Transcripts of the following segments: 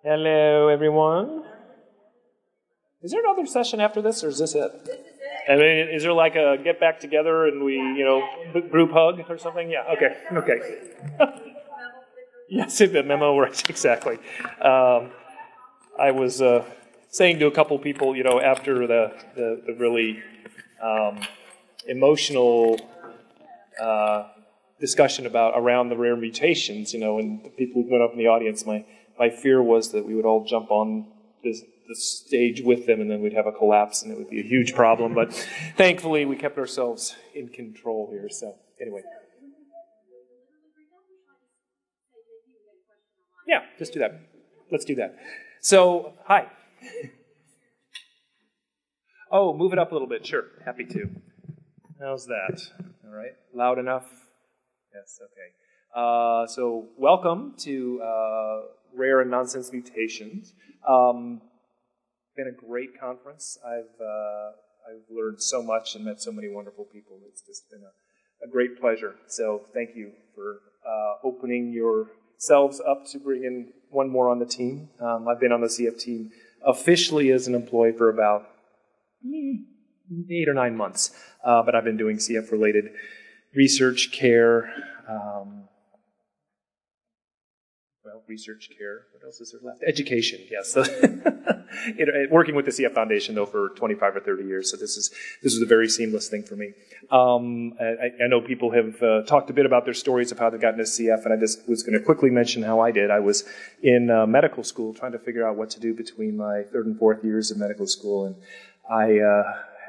Hello, everyone. Is there another session after this, or is this it? I mean, is there like a get back together and we, group hug or something? Yeah, okay. Yes, the memo works, exactly. I was saying to a couple people, after the really emotional discussion around the rare mutations, and the people who went up in the audience, my fear was that we would all jump on the stage with them and then we'd have a collapse and it would be a huge problem. But thankfully, we kept ourselves in control here. So anyway. Yeah, just do that. Let's do that. So, hi. Oh, move it up a little bit. Sure, happy to. How's that? All right, loud enough? Yes, okay. So welcome to Rare and Nonsense Mutations. Been a great conference. I've learned so much and met so many wonderful people. It's just been a great pleasure. So thank you for opening yourselves up to bring in one more on the team. I've been on the CF team officially as an employee for about 8 or 9 months, but I've been doing CF-related research, care, research, care. What else is there left? Education, yes. Working with the CF Foundation, though, for 25 or 30 years, so this is a very seamless thing for me. I know people have talked a bit about their stories of how they got into CF, and I just was going to quickly mention how I did. I was in medical school trying to figure out what to do between my 3rd and 4th years of medical school, and I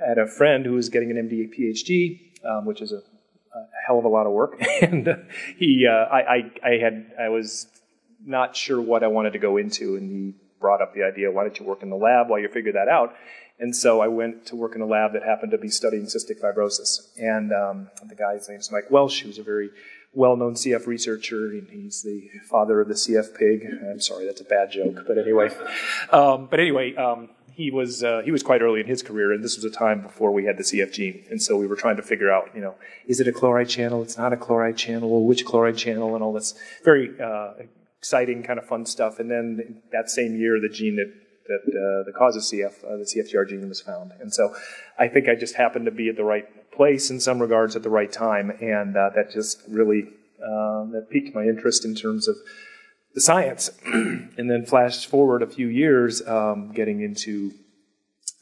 had a friend who was getting an MD, PhD, which is a hell of a lot of work, and I was not sure what I wanted to go into, and he brought up the idea, why don't you work in the lab while you figure that out? And so I went to work in a lab that happened to be studying cystic fibrosis. And the guy's name is Mike Welsh, who's a very well-known CF researcher, and he's the father of the CF pig. I'm sorry, that's a bad joke, but anyway. He was quite early in his career, and this was a time before we had the CF gene. And so we were trying to figure out, is it a chloride channel? It's not a chloride channel. Which chloride channel? And all this very exciting kind of fun stuff. And then that same year, the gene that causes CF, the CFTR gene, was found. And so I think I just happened to be at the right place in some regards at the right time, and that just really that piqued my interest in terms of the science. And then flash forward a few years, getting into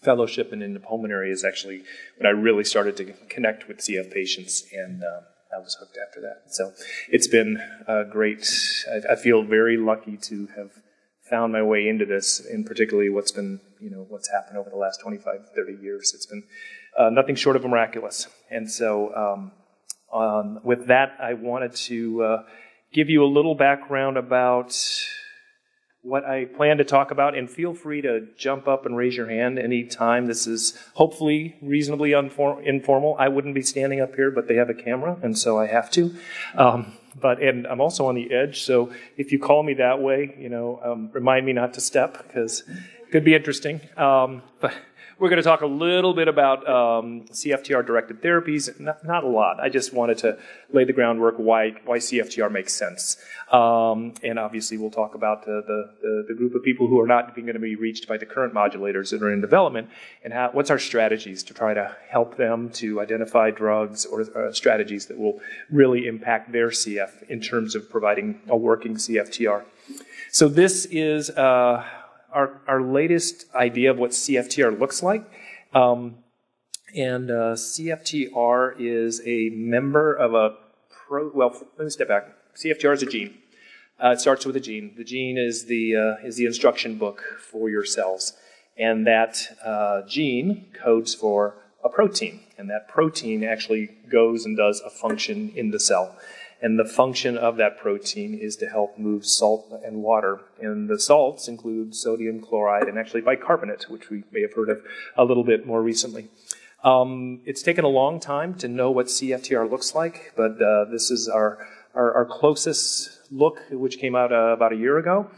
fellowship and into pulmonary is actually when I really started to connect with CF patients, and I was hooked after that. So it's been great. I feel very lucky to have found my way into this, and particularly what's happened over the last 25, 30 years. It's been nothing short of miraculous. And so with that, I wanted to give you a little background about what I plan to talk about, and feel free to jump up and raise your hand any time. This is hopefully reasonably informal. I wouldn't be standing up here, but they have a camera, and so I have to. And I'm also on the edge, so if you call me that way, remind me not to step, because it could be interesting. But we're going to talk a little bit about CFTR-directed therapies. Not a lot. I just wanted to lay the groundwork why CFTR makes sense. And obviously we'll talk about the group of people who are not going to be reached by the current modulators that are in development, and what's our strategies to try to help them to identify drugs or strategies that will really impact their CF in terms of providing a working CFTR. So this is our latest idea of what CFTR looks like. And CFTR is a member of let me step back. CFTR is a gene. It starts with a gene. The gene is the instruction book for your cells. And that gene codes for a protein. And that protein actually goes and does a function in the cell. And the function of that protein is to help move salt and water. And the salts include sodium chloride and actually bicarbonate, which we may have heard of a little bit more recently. It's taken a long time to know what CFTR looks like, but this is our closest look, which came out about a year ago.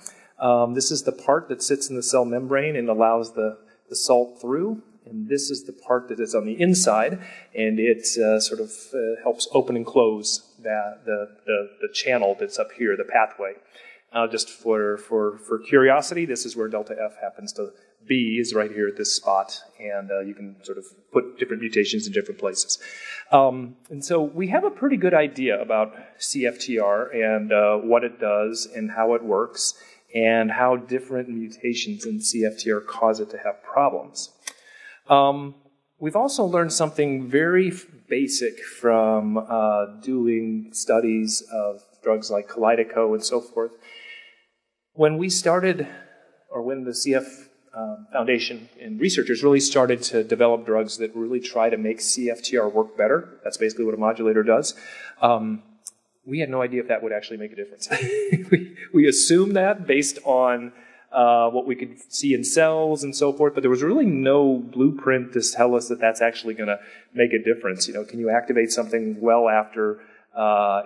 This is the part that sits in the cell membrane and allows the salt through. And this is the part that is on the inside, and it helps open and close the channel that's up here, the pathway. just for curiosity, this is where delta F happens to be, is right here at this spot, and you can sort of put different mutations in different places. And so we have a pretty good idea about CFTR and what it does and how it works and how different mutations in CFTR cause it to have problems. We've also learned something very basic from doing studies of drugs like Kalydeco and so forth. When we started, or when the CF Foundation and researchers really started to develop drugs that really try to make CFTR work better, that's basically what a modulator does, we had no idea if that would actually make a difference. we assumed that based on what we could see in cells and so forth, but there was really no blueprint to tell us that that's actually going to make a difference. Can you activate something well after the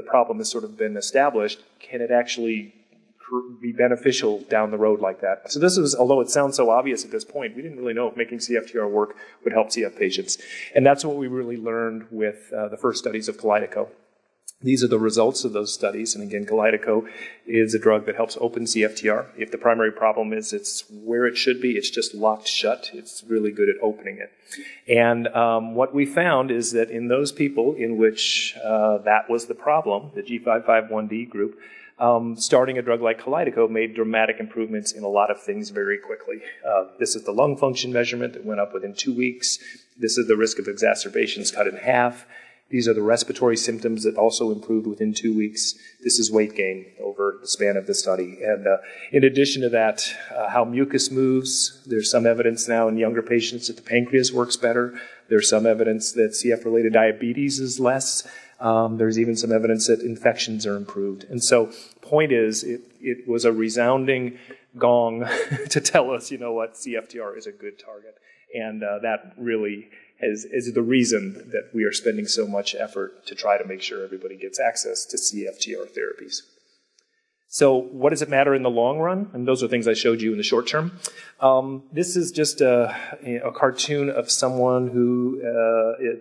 problem has sort of been established? Can it actually be beneficial down the road like that? So this is, although it sounds so obvious at this point, we didn't really know if making CFTR work would help CF patients. And that's what we really learned with the first studies of Kalydeco. These are the results of those studies. And again, Kalydeco is a drug that helps open CFTR. If the primary problem is it's where it should be, it's just locked shut, it's really good at opening it. And what we found is that in those people in which that was the problem, the G551D group, starting a drug like Kalydeco made dramatic improvements in a lot of things very quickly. This is the lung function measurement that went up within 2 weeks. This is the risk of exacerbations cut in half. These are the respiratory symptoms that also improved within 2 weeks. This is weight gain over the span of the study. And in addition to that, how mucus moves. There's some evidence now in younger patients that the pancreas works better. There's some evidence that CF-related diabetes is less. There's even some evidence that infections are improved. And so, point is, it was a resounding gong to tell us, CFTR is a good target. And that really is the reason that we are spending so much effort to try to make sure everybody gets access to CFTR therapies. So what does it matter in the long run? And those are things I showed you in the short term. This is just a cartoon of someone who,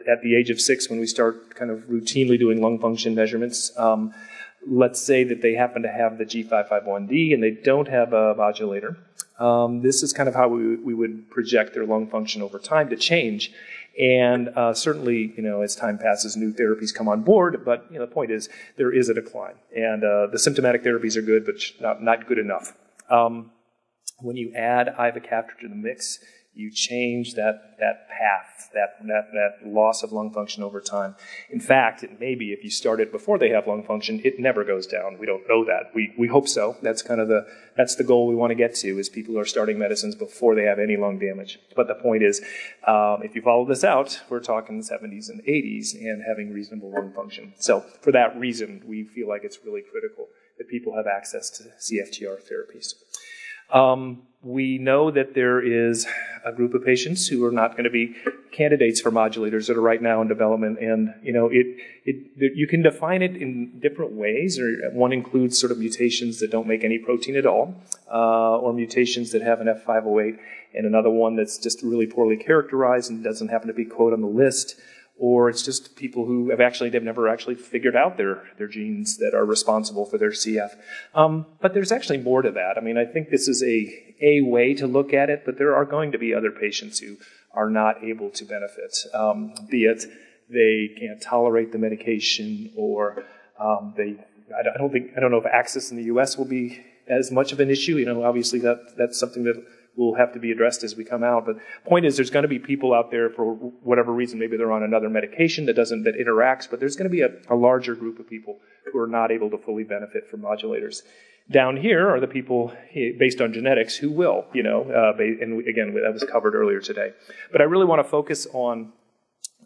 at the age of 6, when we start kind of routinely doing lung function measurements, let's say that they happen to have the G551D and they don't have a modulator. This is kind of how we would project their lung function over time to change. And certainly, as time passes, new therapies come on board. But the point is, there is a decline, and the symptomatic therapies are good, but not good enough. When you add ivacaftor to the mix, you change that path, that loss of lung function over time. In fact, it may be if you start it before they have lung function, it never goes down. We don't know that. We hope so. That's kind of that's the goal we want to get to, is people are starting medicines before they have any lung damage. But the point is, if you follow this out, we're talking 70s and 80s and having reasonable lung function. So for that reason, we feel like it's really critical that people have access to CFTR therapies. We know that there is a group of patients who are not going to be candidates for modulators that are right now in development, and you can define it in different ways. Or one includes sort of mutations that don't make any protein at all, or mutations that have an F508, and another one that's just really poorly characterized and doesn't happen to be quote on the list. Or it's just people who they've never actually figured out their genes that are responsible for their CF. But there's actually more to that. I mean, I think this is a way to look at it, but there are going to be other patients who are not able to benefit, be it they can't tolerate the medication, or I don't know if access in the U.S. will be as much of an issue. Obviously that's something that will have to be addressed as we come out. But point is, there's going to be people out there for whatever reason. Maybe they're on another medication that interacts, but there's going to be a larger group of people who are not able to fully benefit from modulators. Down here are the people, based on genetics, who will, and again, that was covered earlier today. But I really want to focus on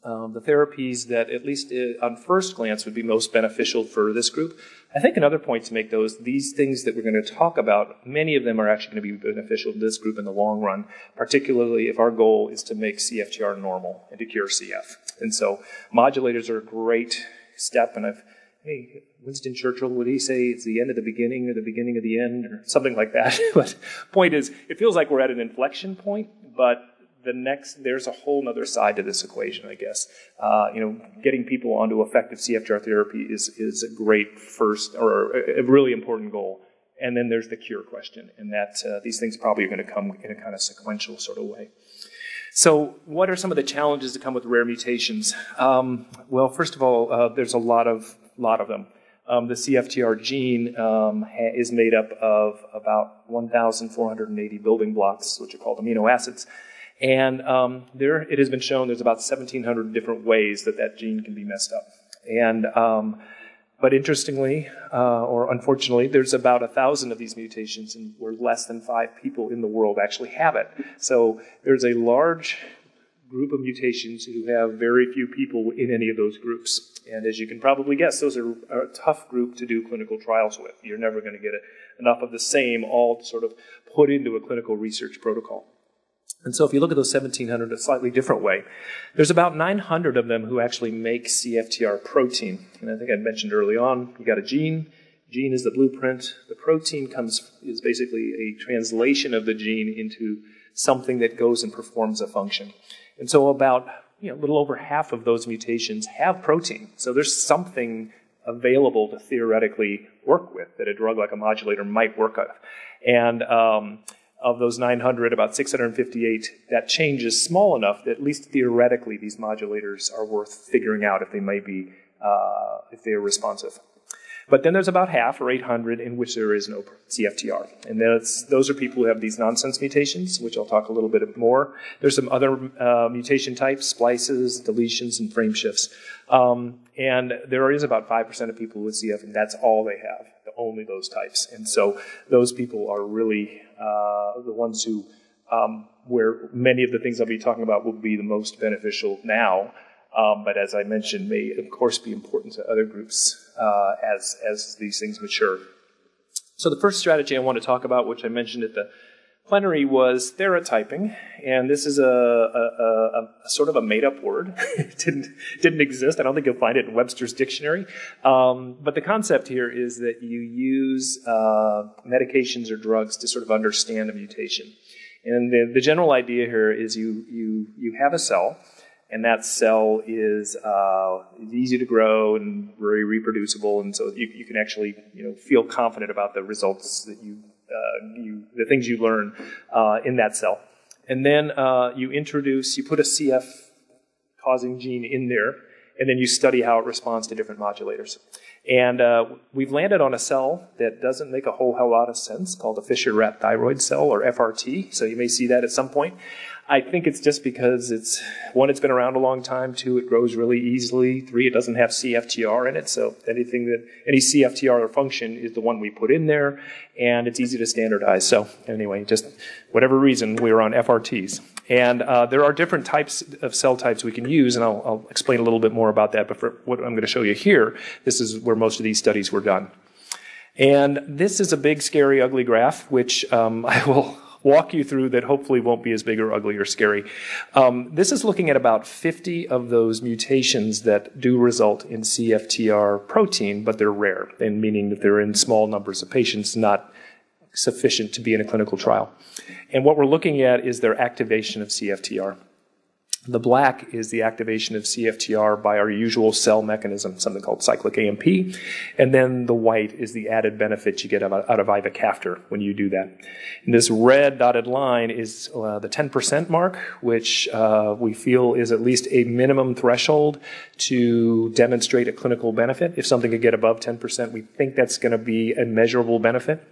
the therapies that, at least on first glance, would be most beneficial for this group. I think another point to make, though, is these things that we're going to talk about, many of them are actually going to be beneficial to this group in the long run, particularly if our goal is to make CFTR normal and to cure CF. And so modulators are a great step, and Winston Churchill, would he say it's the end of the beginning or the beginning of the end or something like that? But point is, it feels like we're at an inflection point, but there's a whole other side to this equation, I guess. Getting people onto effective CFTR therapy is a great first, or a really important goal. And then there's the cure question, and that these things probably are going to come in a kind of sequential sort of way. So what are some of the challenges that come with rare mutations? Well, first of all, there's a lot of them. The CFTR gene is made up of about 1,480 building blocks, which are called amino acids. And it has been shown there's about 1,700 different ways that gene can be messed up. And but interestingly, or unfortunately, there's about 1,000 of these mutations, and where less than 5 people in the world actually have it. So there's a large group of mutations who have very few people in any of those groups. And as you can probably guess, those are a tough group to do clinical trials with. You're never going to get enough of the same all sort of put into a clinical research protocol. And so if you look at those 1,700 a slightly different way, there's about 900 of them who actually make CFTR protein. And I think I mentioned early on, you got a gene. Gene is the blueprint. The protein is basically a translation of the gene into something that goes and performs a function. And so about a little over half of those mutations have protein. So there's something available to theoretically work with that a drug like a modulator might work with. And of those 900, about 658, that change is small enough that at least theoretically these modulators are worth figuring out if they may be, if they are responsive. But then there's about half, or 800, in which there is no CFTR. And those are people who have these nonsense mutations, which I'll talk a little bit more. There's some other mutation types, splices, deletions, and frame shifts. And there is about 5% of people with CF, and that's all they have, only those types. And so those people are really the ones who, where many of the things I'll be talking about will be the most beneficial now. But as I mentioned, may of course be important to other groups as these things mature. So the first strategy I want to talk about, which I mentioned at the plenary, was theratyping, and this is a sort of a made-up word. It didn't exist. I don't think you'll find it in Webster's dictionary. But the concept here is that you use medications or drugs to sort of understand a mutation. And the general idea here is you have a cell, and that cell is easy to grow and very reproducible, and so you can actually feel confident about the results that the things you learn in that cell. And then you put a CF causing gene in there, and then you study how it responds to different modulators. And we've landed on a cell that doesn't make a whole hell lot of sense, called a Fischer-Rath thyroid cell, or FRT. So you may see that at some point. I think it's just because it's been around a long time. 2, it grows really easily. 3, it doesn't have CFTR in it. So any CFTR function is the one we put in there, and it's easy to standardize. So anyway, just whatever reason, we were on FRTs. And there are different types of cell types we can use, and I'll explain a little bit more about that. But for what I'm going to show you here, this is where most of these studies were done. And this is a big, scary, ugly graph, which I will walk you through, that hopefully won't be as big or ugly or scary. This is looking at about 50 of those mutations that do result in CFTR protein, but they're rare, and meaning that they're in small numbers of patients, not sufficient to be in a clinical trial. And what we're looking at is their activation of CFTR. The black is the activation of CFTR by our usual cell mechanism, something called cyclic AMP. And then the white is the added benefit you get out of ivacaftor when you do that. And this red dotted line is the 10% mark, which we feel is at least a minimum threshold to demonstrate a clinical benefit. If something could get above 10%, we think that's going to be a measurable benefit.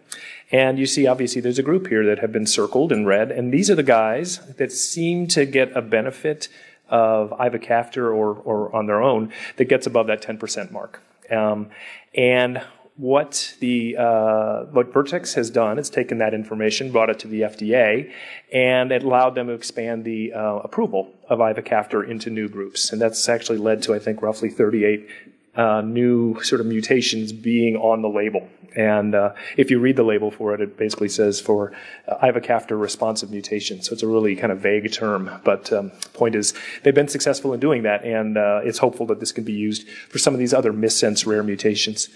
And you see, obviously, there's a group here that have been circled in red, and these are the guys that seem to get a benefit of ivacaftor or on their own that gets above that 10% mark. And what Vertex has done is taken that information, brought it to the FDA, and it allowed them to expand the approval of ivacaftor into new groups. And that's actually led to, I think, roughly 38 new sort of mutations being on the label. And if you read the label for it, it basically says for ivacaftor responsive mutation. So it's a really kind of vague term. But the point is, they've been successful in doing that, and it's hopeful that this can be used for some of these other missense rare mutations.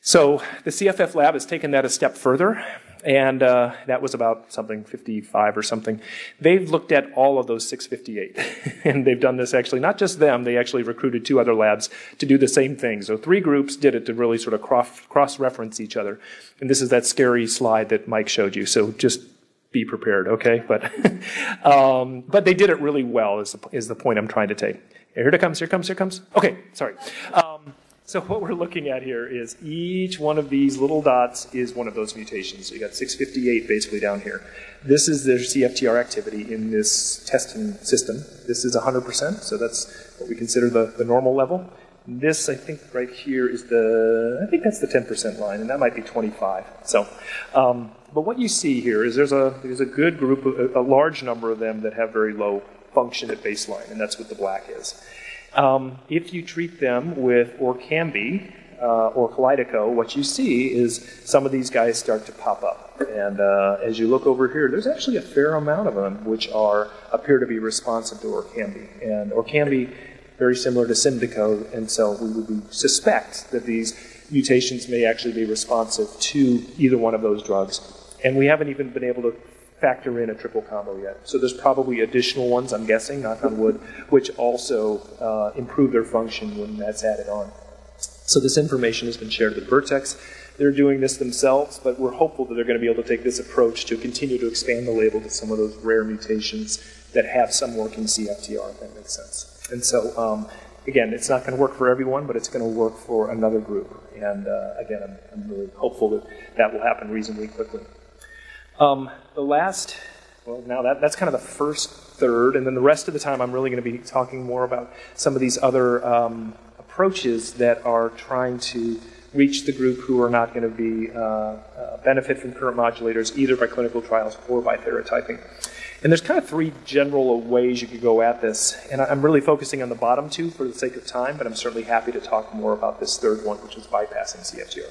So the CFF lab has taken that a step further, And that was about something 55 or something. They've looked at all of those 658. And they've done this actually, not just them, they actually recruited 2 other labs to do the same thing. So 3 groups did it to really sort of cross-reference each other. And this is that scary slide that Mike showed you. So just be prepared, okay? But they did it really well is the point I'm trying to take. Here it comes, here it comes, here it comes. Okay, sorry. So what we're looking at here is each one of these little dots is one of those mutations. So you got 658 basically down here. This is their CFTR activity in this testing system. This is 100%, so that's what we consider the normal level. This, I think, right here is I think that's the 10% line, and that might be 25. So, but what you see here is there's a good group, a large number of them that have very low function at baseline, and that's what the black is. If you treat them with Orkambi or Kalydeco, what you see is some of these guys start to pop up. And as you look over here, there's actually a fair amount of them which appear to be responsive to Orkambi. And Orkambi, very similar to Symdeko, and so we suspect that these mutations may actually be responsive to either one of those drugs. And we haven't even been able to factor in a triple combo yet. So there's probably additional ones, I'm guessing, knock on wood, which also improve their function when that's added on. So this information has been shared with Vertex. They're doing this themselves, but we're hopeful that they're going to be able to take this approach to continue to expand the label to some of those rare mutations that have some working CFTR, if that makes sense. And so, again, it's not going to work for everyone, but it's going to work for another group. And again, I'm really hopeful that that will happen reasonably quickly. That's kind of the first third, and then the rest of the time I'm really going to be talking more about some of these other approaches that are trying to reach the group who are not going to be benefit from current modulators either by clinical trials or by therapeutic. And there's kind of 3 general ways you could go at this, and I'm really focusing on the bottom 2 for the sake of time, but I'm certainly happy to talk more about this third one, which is bypassing CFTR.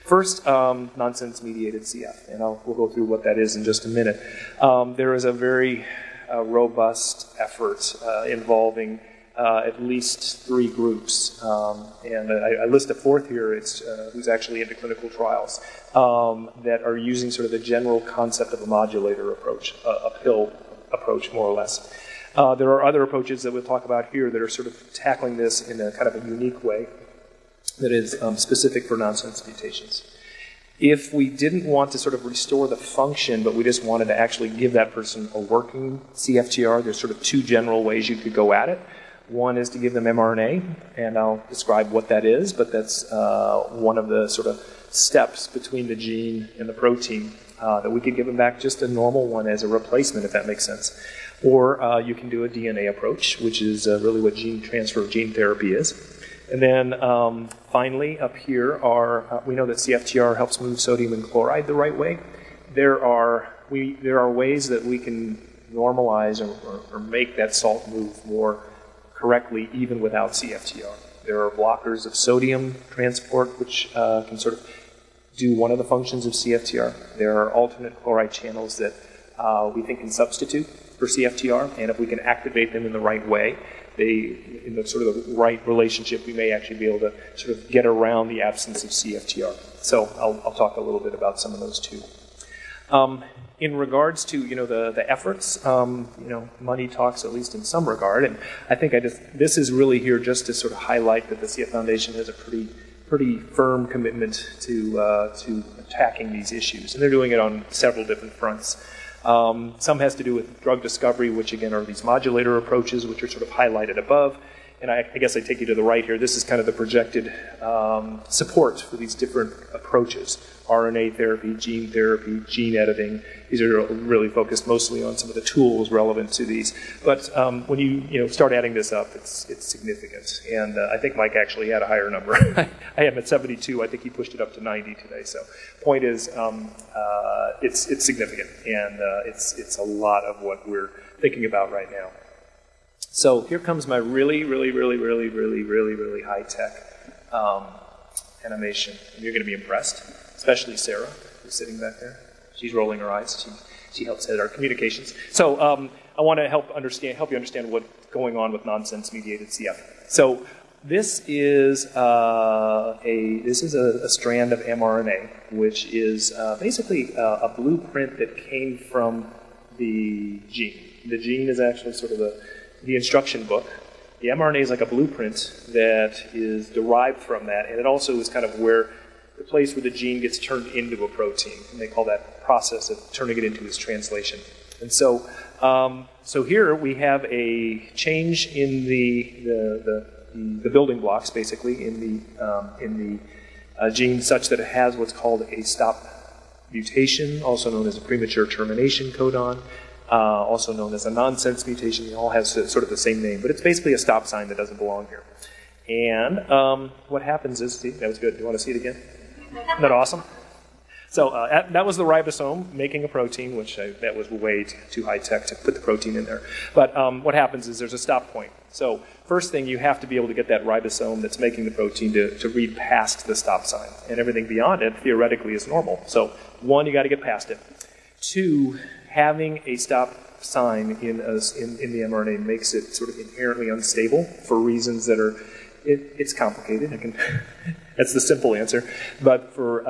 First, nonsense-mediated CF, and we'll go through what that is in just a minute. There is a very robust effort involving at least 3 groups, and I list a 4th here. It's who's actually into clinical trials that are using sort of the general concept of a modulator approach, a pill approach, more or less. There are other approaches that we'll talk about here that are sort of tackling this in a kind of a unique way that is specific for nonsense mutations. If we didn't want to sort of restore the function, but we just wanted to actually give that person a working CFTR, there's sort of 2 general ways you could go at it. One is to give them mRNA, and I'll describe what that is, but that's one of the sort of steps between the gene and the protein that we could give them back just a normal one as a replacement, if that makes sense. Or you can do a DNA approach, which is really what gene transfer, gene therapy is. And then finally, up here we know that CFTR helps move sodium and chloride the right way. There are ways that we can normalize or make that salt move more correctly even without CFTR. There are blockers of sodium transport which can sort of do one of the functions of CFTR. There are alternate chloride channels that we think can substitute for CFTR, and if we can activate them in the right way, in the sort of the right relationship, we may actually be able to sort of get around the absence of CFTR. So I'll talk a little bit about some of those too. In regards to the efforts, money talks at least in some regard, and I think this is really here just to sort of highlight that the CF Foundation has a pretty firm commitment to attacking these issues, and they're doing it on several different fronts. Some has to do with drug discovery, which again are these modulator approaches, which are sort of highlighted above. And I guess I take you to the right here. This is kind of the projected support for these different approaches. RNA therapy, gene editing. These are really focused mostly on some of the tools relevant to these. But when you start adding this up, it's significant. And I think Mike actually had a higher number. I am at 72. I think he pushed it up to 90 today. So point is, it's significant. And it's a lot of what we're thinking about right now. So here comes my really high-tech animation. And you're going to be impressed, especially Sarah, who's sitting back there. She's rolling her eyes. She helps head our communications. So I want to help you understand what's going on with nonsense-mediated CF. So this is a strand of mRNA, which is basically a blueprint that came from the gene. The gene is actually sort of the instruction book. The mRNA is like a blueprint that is derived from that, and it also is kind of the place where the gene gets turned into a protein, and they call that process of turning it into its translation. And so, so here we have a change in the building blocks, basically, in the gene, such that it has what's called a stop mutation, also known as a premature termination codon, also known as a nonsense mutation. It all has sort of the same name, but it's basically a stop sign that doesn't belong here. And what happens is, see, that was good. Do you want to see it again? Isn't that awesome? So that was the ribosome making a protein, which that was way too high-tech to put the protein in there. But what happens is there's a stop point. So first thing, you have to be able to get that ribosome that's making the protein to read past the stop sign. And everything beyond it, theoretically, is normal. So one, you got to get past it. Two, having a stop sign in the mRNA makes it sort of inherently unstable for reasons that are, it's complicated. That's the simple answer. But for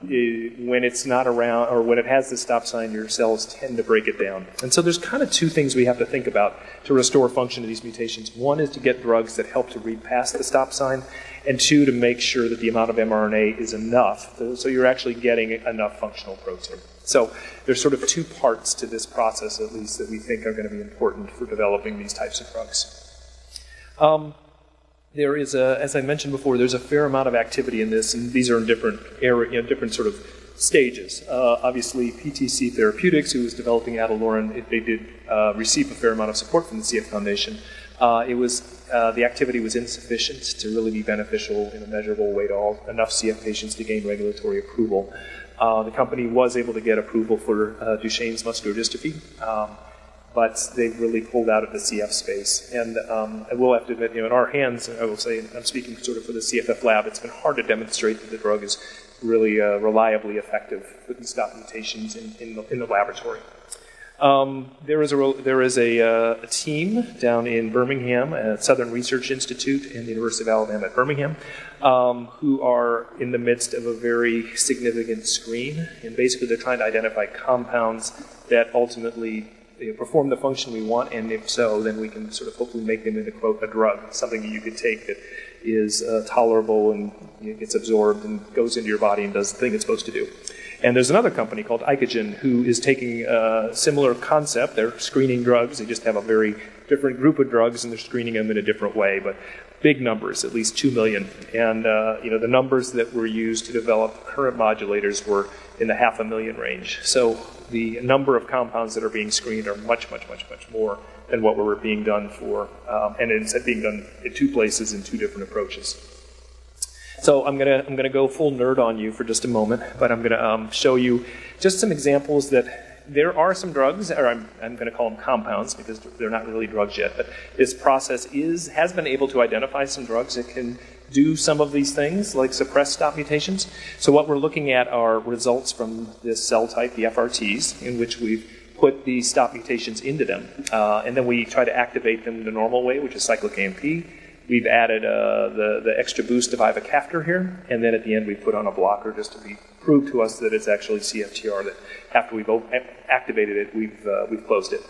when it's not around, or when it has the stop sign, your cells tend to break it down. And so there's kind of two things we have to think about to restore function to these mutations. One is to get drugs that help to read past the stop sign, and two, to make sure that the amount of mRNA is enough, so you're actually getting enough functional protein. So there's sort of two parts to this process, at least, that we think are going to be important for developing these types of drugs. There is as I mentioned before, there's a fair amount of activity in this, and these are in different different sort of stages. Obviously, PTC Therapeutics, who was developing Adalurin, they did receive a fair amount of support from the CF Foundation. The activity was insufficient to really be beneficial in a measurable way to enough CF patients to gain regulatory approval. The company was able to get approval for Duchenne's muscular dystrophy, but they've really pulled out of the CF space. And I will have to admit, in our hands, I will say, I'm speaking sort of for the CFF lab, it's been hard to demonstrate that the drug is really reliably effective with these stop mutations in the laboratory. There is a team down in Birmingham at Southern Research Institute and the University of Alabama at Birmingham who are in the midst of a very significant screen. And basically they're trying to identify compounds that ultimately perform the function we want, and if so, then we can sort of hopefully make them into, quote, a drug, something that you could take that is tolerable and gets absorbed and goes into your body and does the thing it's supposed to do. And there's another company called Icagen who is taking a similar concept. They're screening drugs. They just have a very different group of drugs, and they're screening them in a different way, but big numbers, at least 2 million. And the numbers that were used to develop current modulators were in the 500,000 range. So the number of compounds that are being screened are much, much, much, much more than what were being done for, and it's being done in 2 places in 2 different approaches. So I'm gonna go full nerd on you for just a moment, but I'm gonna show you just some examples that there are some drugs, or I'm going to call them compounds because they're not really drugs yet, but this process has been able to identify some drugs that can do some of these things, like suppress stop mutations. So what we're looking at are results from this cell type, the FRTs, in which we've put the stop mutations into them. And then we try to activate them the normal way, which is cyclic AMP. We've added the extra boost of ivacaftor here, and then at the end we put on a blocker just to prove to us that it's actually CFTR, that after we've activated it, we've closed it.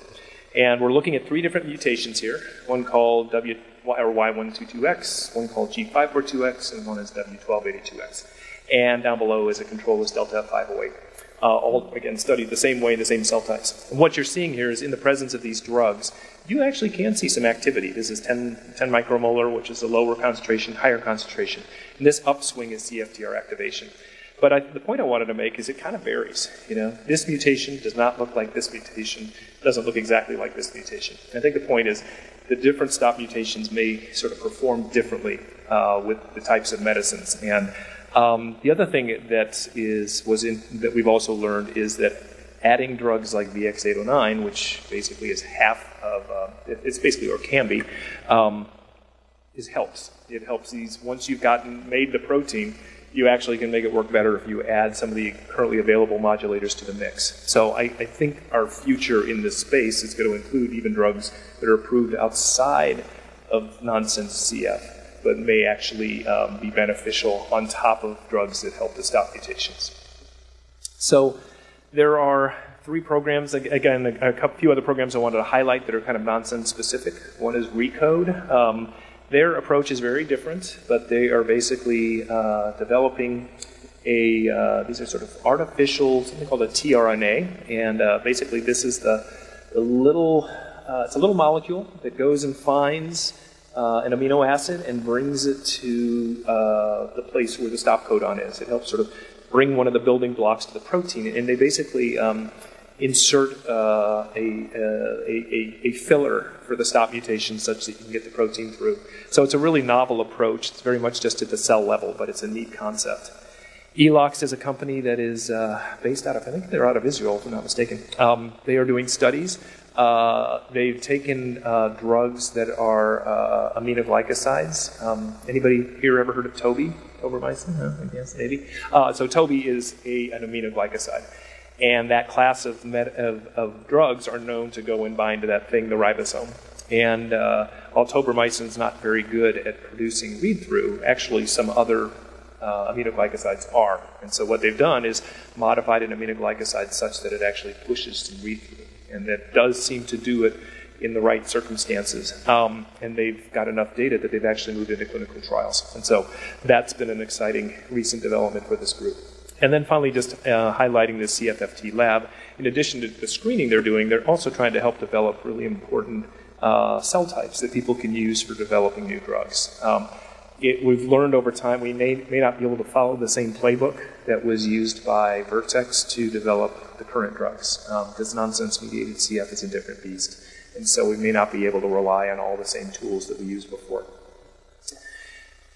And we're looking at 3 different mutations here, one called Y122X, one called G542X, and one is W1282X. And down below is a control list Delta F508. All, again, studied the same way, the same cell types. And what you're seeing here is in the presence of these drugs, you actually can see some activity. This is 10 micromolar, which is a lower concentration, higher concentration. And this upswing is CFTR activation. But the point I wanted to make is it kind of varies. This mutation does not look like this mutation, doesn't look exactly like this mutation. And I think the point is the different stop mutations may sort of perform differently with the types of medicines. And the other thing that we've also learned is that adding drugs like VX-809, which basically is half of, it's basically, or can be, helps. It helps these, once you've made the protein, you actually can make it work better if you add some of the currently available modulators to the mix. So I think our future in this space is going to include even drugs that are approved outside of nonsense CF but may actually be beneficial on top of drugs that help to stop mutations. So there are 3 programs, again, a few other programs I wanted to highlight that are kind of nonsense specific. One is ReCode. Their approach is very different, but they are basically developing these are sort of artificial, something called a tRNA, and basically this is the little, it's a little molecule that goes and finds an amino acid and brings it to the place where the stop codon is. It helps sort of bring one of the building blocks to the protein, and they basically insert a filler for the stop mutation such that you can get the protein through. So it's a really novel approach. It's very much just at the cell level, but it's a neat concept. Elox is a company that is based out of, I think they're out of Israel, if I'm not mistaken. They are doing studies. They've taken drugs that are aminoglycosides. Anybody here ever heard of Toby? Tobramycin? No, I guess, maybe. So Toby is an aminoglycoside. And that class of drugs are known to go and bind to that thing, the ribosome. And while tobramycin is not very good at producing read-through, actually some other aminoglycosides are. And so what they've done is modified an aminoglycoside such that it actually pushes some read-through. And that does seem to do it in the right circumstances. And they've got enough data that they've actually moved into clinical trials. And so that's been an exciting recent development for this group. And then finally, just highlighting the CFFT lab. In addition to the screening they're doing, they're also trying to help develop really important cell types that people can use for developing new drugs. We've learned over time we may not be able to follow the same playbook that was used by Vertex to develop the current drugs, because nonsense-mediated CF is a different beast. And so we may not be able to rely on all the same tools that we used before.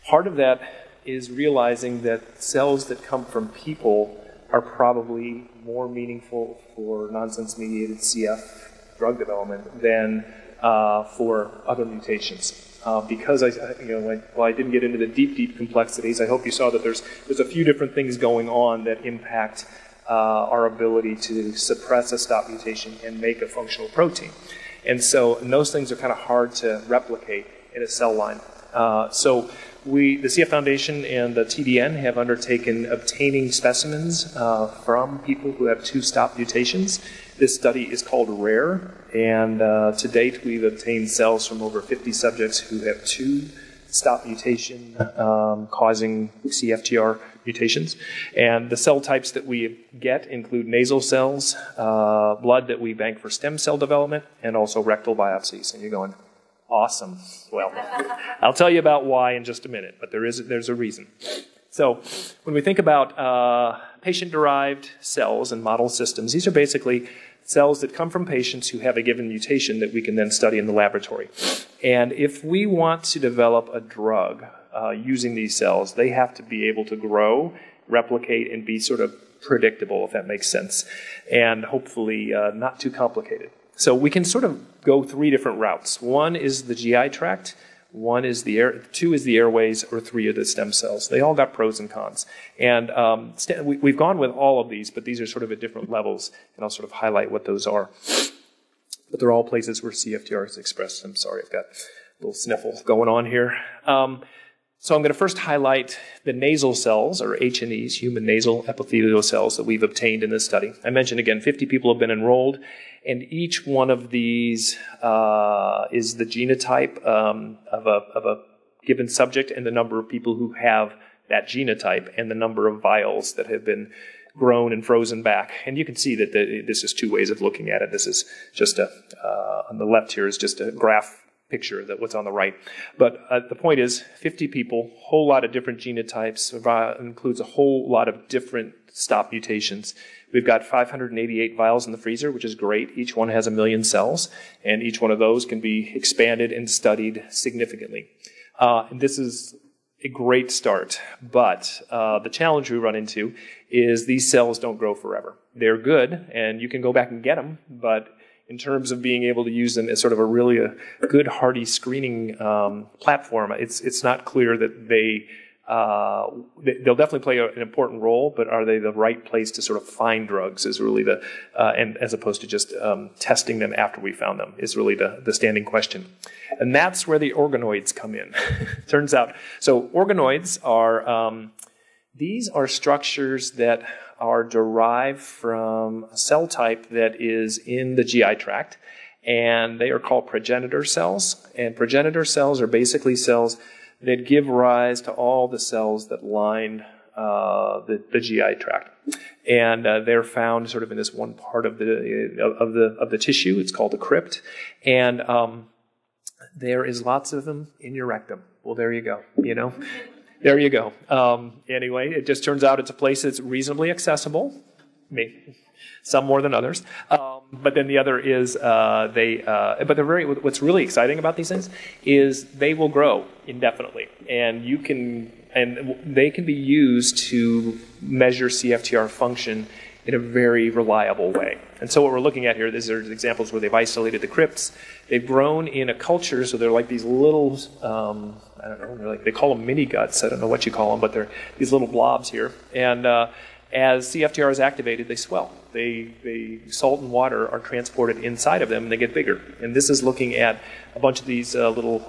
Part of that is realizing that cells that come from people are probably more meaningful for nonsense-mediated CF drug development than for other mutations. Because while I didn't get into the deep complexities, I hope you saw that there's a few different things going on that impact our ability to suppress a stop mutation and make a functional protein. And those things are kind of hard to replicate in a cell line. So the CF Foundation and the TDN have undertaken obtaining specimens from people who have 2 stop mutations. This study is called RARE, and to date we've obtained cells from over 50 subjects who have 2 stop mutation causing CFTR mutations. And the cell types that we get include nasal cells, blood that we bank for stem cell development, and also rectal biopsies. And you're going, awesome. Well, I'll tell you about why in just a minute, but there's a reason. So when we think about patient-derived cells and model systems, these are basically cells that come from patients who have a given mutation that we can then study in the laboratory. And if we want to develop a drug using these cells, they have to be able to grow, replicate, and be sort of predictable, if that makes sense, and hopefully not too complicated. So we can sort of go 3 different routes. 1 is the GI tract, 2 is the airways, or 3 are the stem cells. They all got pros and cons. And we've gone with all of these, but these are sort of at different levels, and I'll sort of highlight what those are. But they're all places where CFTR is expressed. I'm sorry, I've got a little sniffle going on here. So I'm going to first highlight the nasal cells, or H&Es, human nasal epithelial cells, that we've obtained in this study. I mentioned again, 50 people have been enrolled, and each one of these is the genotype of a given subject and the number of people who have that genotype and the number of vials that have been grown and frozen back. And you can see that this is 2 ways of looking at it. This is just on the left here is just a graph picture that what's on the right. But the point is 50 people, whole lot of different genotypes, includes a whole lot of different stop mutations. We've got 588 vials in the freezer, which is great. Each one has 1 million cells, and each one of those can be expanded and studied significantly. And this is a great start, but the challenge we run into is these cells don't grow forever. They're good, and you can go back and get them, but in terms of being able to use them as sort of a really good, hardy screening platform, it's not clear that they they'll definitely play an important role, but are they the right place to sort of find drugs is really and as opposed to just testing them after we found them is really the standing question. And that's where the organoids come in. Turns out, so organoids are, these are structures that are derived from a cell type that is in the GI tract, and they are called progenitor cells. And progenitor cells are basically cells that give rise to all the cells that line the GI tract, and they're found sort of in this one part of the tissue. It's called the crypt, and there is lots of them in your rectum. Well, there you go. There you go. Anyway, it just turns out it's a place that's reasonably accessible. Maybe some more than others. But then the other is but they're what's really exciting about these things is they will grow indefinitely, and they can be used to measure CFTR function in a very reliable way. And so what we're looking at here, these are examples where they've isolated the crypts. They've grown in a culture, so they're like these little, I don't know, they call them mini guts. I don't know what you call them, but they're these little blobs here. And as CFTR is activated, they swell. Salt and water are transported inside of them, and they get bigger. And this is looking at a bunch of these little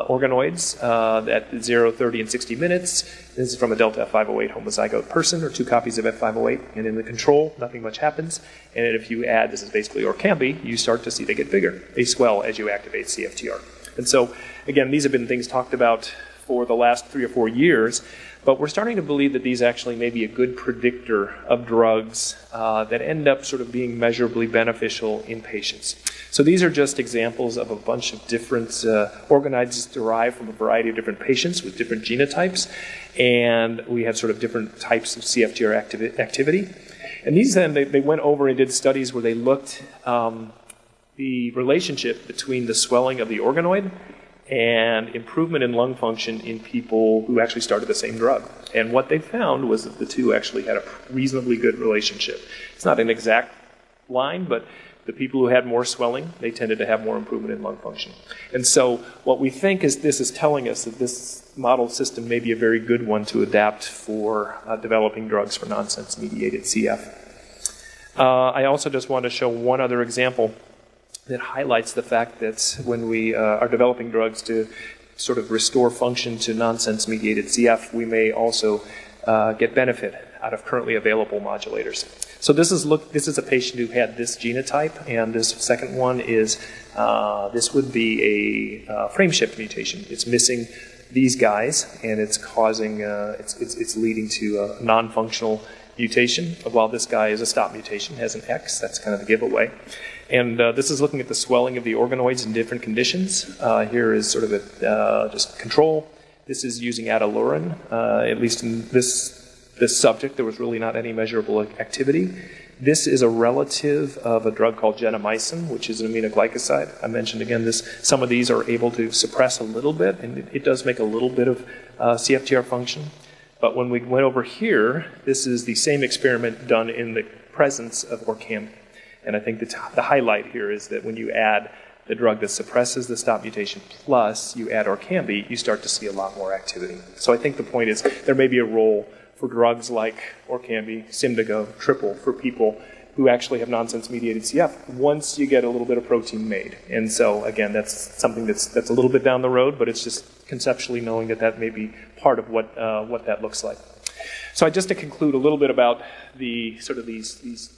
organoids at 0, 30, and 60 minutes. This is from a Delta F508 homozygote person, or 2 copies of F508. And in the control, nothing much happens. And if you add, this is basically Orkambi, you start to see they get bigger. They swell as you activate CFTR. And so, again, these have been things talked about for the last 3 or 4 years, but we're starting to believe that these actually may be a good predictor of drugs that end up sort of being measurably beneficial in patients. So these are just examples of a bunch of different organoids derived from a variety of different patients with different genotypes, and we have sort of different types of CFTR activity. And these then, they went over and did studies where they looked the relationship between the swelling of the organoid and improvement in lung function in people who actually started the same drug. And what they found was that the two actually had a reasonably good relationship. It's not an exact line, but the people who had more swelling, they tended to have more improvement in lung function. And so what we think is this is telling us that this model system may be a very good one to adapt for developing drugs for nonsense-mediated CF. I also just want to show one other example that highlights the fact that when we are developing drugs to sort of restore function to nonsense-mediated CF, we may also get benefit out of currently available modulators. So this is a patient who had this genotype, and this second one is this would be a frame shift mutation. It's missing these guys, and it's causing it's leading to a non-functional mutation. While this guy is a stop mutation, has an X. That's kind of the giveaway. And this is looking at the swelling of the organoids in different conditions. Here is sort of just control. This is using atalurin. At least in this subject, there was really not any measurable activity. This is a relative of a drug called gentamicin, which is an aminoglycoside. I mentioned again, some of these are able to suppress a little bit, and it does make a little bit of CFTR function. But when we went over here, this is the same experiment done in the presence of Orkambi. And I think the highlight here is that when you add the drug that suppresses the stop mutation plus you add Orkambi, you start to see a lot more activity. So I think the point is there may be a role for drugs like Orkambi, Symdeko, Triple for people who actually have nonsense-mediated CF once you get a little bit of protein made. And so, again, that's something that's a little bit down the road, but it's just conceptually knowing that may be part of what that looks like. So just to conclude a little bit about the sort of these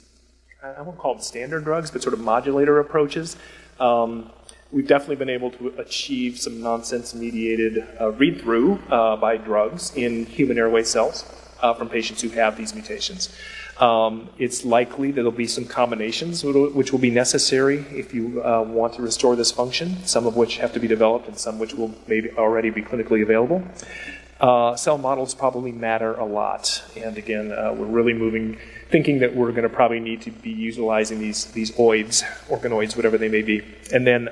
I won't call them standard drugs, but sort of modulator approaches. We've definitely been able to achieve some nonsense-mediated read-through by drugs in human airway cells from patients who have these mutations. It's likely that there'll be some combinations which will be necessary if you want to restore this function, some of which have to be developed and some which will maybe already be clinically available. Cell models probably matter a lot. And again, we're really thinking that we're going to probably need to be utilizing these organoids, whatever they may be. And then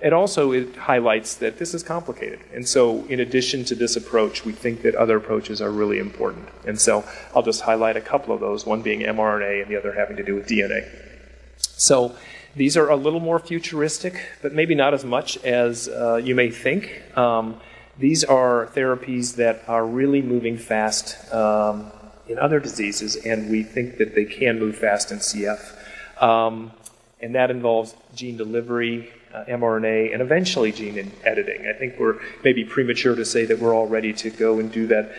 it highlights that this is complicated. And so in addition to this approach, we think that other approaches are really important. And so I'll just highlight a couple of those, one being mRNA and the other having to do with DNA. So these are a little more futuristic, but maybe not as much as you may think. These are therapies that are really moving fast in other diseases, and we think that they can move fast in CF. And that involves gene delivery, mRNA, and eventually gene editing. I think we're maybe premature to say that we're all ready to go and do that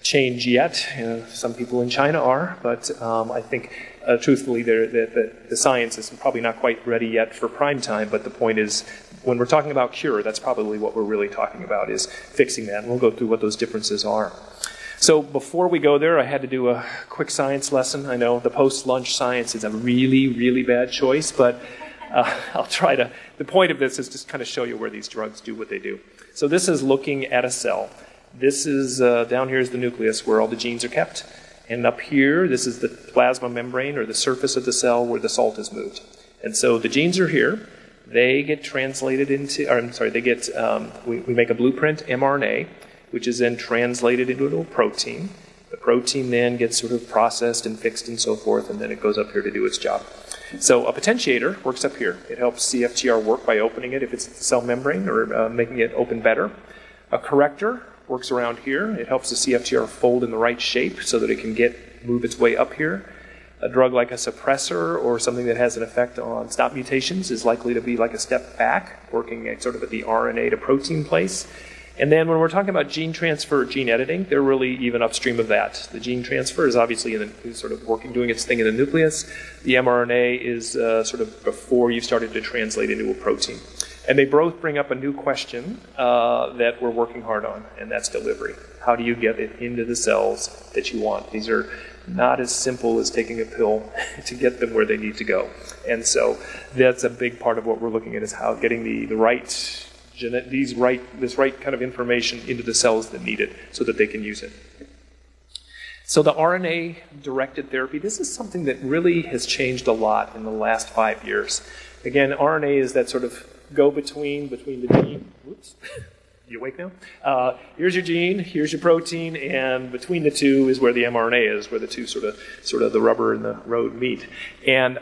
change yet. Some people in China are, but I think truthfully the science is probably not quite ready yet for prime time, but the point is, when we're talking about cure, that's probably what we're really talking about, is fixing that, and we'll go through what those differences are. So before we go there, I had to do a quick science lesson. I know the post-lunch science is a really, really bad choice, but I'll try to. The point of this is just kind of show you where these drugs do what they do. So this is looking at a cell. This is, down here is the nucleus where all the genes are kept. And up here, this is the plasma membrane, or the surface of the cell where the salt is moved. And so the genes are here. They get translated into, or I'm sorry, they get, we make a blueprint mRNA, which is then translated into a protein. The protein then gets sort of processed and fixed and so forth, and then it goes up here to do its job. So a potentiator works up here. It helps CFTR work by opening it if it's the cell membrane, or making it open better. A corrector works around here. It helps the CFTR fold in the right shape so that it can move its way up here. A drug like a suppressor or something that has an effect on stop mutations is likely to be like a step back, working sort of at the RNA to protein place. And then when we're talking about gene transfer or gene editing, they're really even upstream of that. The gene transfer is obviously sort of doing its thing in the nucleus. The mRNA is sort of before you've started to translate into a protein. And they both bring up a new question that we're working hard on, and that's delivery. How do you get it into the cells that you want? These are not as simple as taking a pill to get them where they need to go. And so that's a big part of what we're looking at, is how getting this right kind of information into the cells that need it so that they can use it. So the RNA-directed therapy, this is something that really has changed a lot in the last 5 years. Again, RNA is that sort of go-between the gene. Whoops. You awake now? Here's your gene, here's your protein, and between the two is where the mRNA is, where the two sort of the rubber and the road meet. And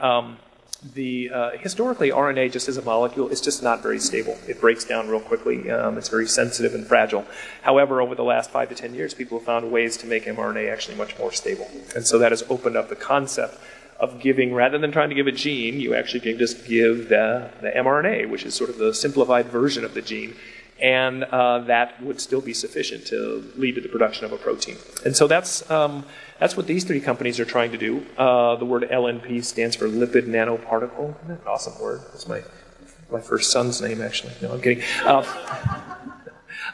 historically, RNA just as a molecule is just not very stable. It breaks down real quickly. It's very sensitive and fragile. However, over the last 5 to 10 years, people have found ways to make mRNA actually much more stable. And so that has opened up the concept of giving, rather than trying to give a gene, you actually can just give the mRNA, which is sort of the simplified version of the gene. And that would still be sufficient to lead to the production of a protein. And so that's what these three companies are trying to do. The word LNP stands for lipid nanoparticle. Isn't that an awesome word? That's my first son's name, actually. No, I'm kidding.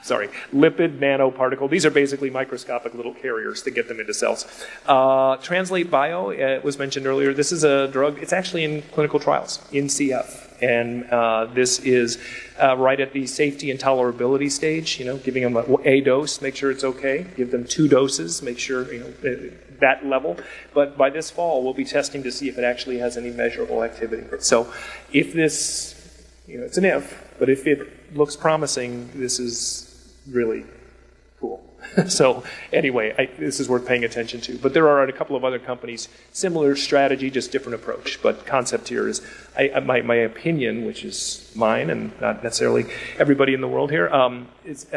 Sorry, lipid nanoparticle. These are basically microscopic little carriers to get them into cells. Translate Bio was mentioned earlier. This is a drug. It's actually in clinical trials in CF. And this is right at the safety and tolerability stage, giving them a dose, make sure it's okay. Give them 2 doses, make sure, that level. But by this fall, we'll be testing to see if it actually has any measurable activity. So if this, it's an if, but if it looks promising, this is really cool. So anyway, this is worth paying attention to. But there are a couple of other companies, similar strategy, just different approach. But concept here is, my opinion, which is mine and not necessarily everybody in the world here, I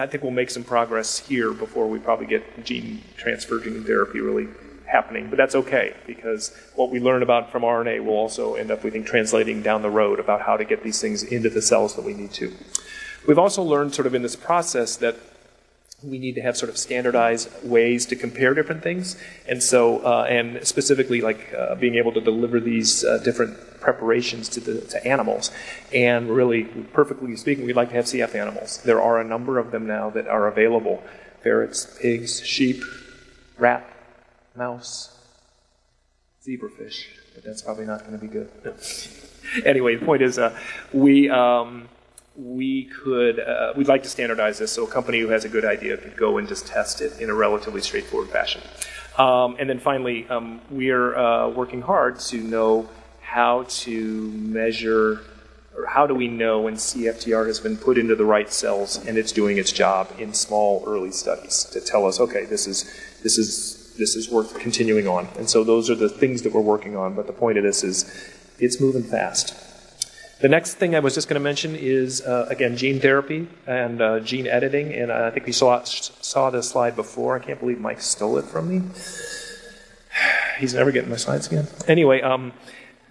think we'll make some progress here before we probably get gene transfer, gene therapy really happening. But that's okay, because what we learn about from RNA will also end up, we think, translating down the road about how to get these things into the cells that we need to. We've also learned sort of in this process that we need to have sort of standardized ways to compare different things. And so, and specifically like being able to deliver these different preparations to animals. And really, perfectly speaking, we'd like to have CF animals. There are a number of them now that are available. Ferrets, pigs, sheep, rat, mouse, zebrafish. But that's probably not going to be good. Anyway, the point is we'd like to standardize this so a company who has a good idea could go and just test it in a relatively straightforward fashion. And then finally, we're working hard to know how to measure, or how do we know when CFTR has been put into the right cells and it's doing its job in small early studies to tell us, okay, this is worth continuing on. And so those are the things that we're working on, but the point of this is it's moving fast. The next thing I was just going to mention is, again, gene therapy and gene editing. And I think we saw this slide before. I can't believe Mike stole it from me. He's never getting my slides again. Anyway,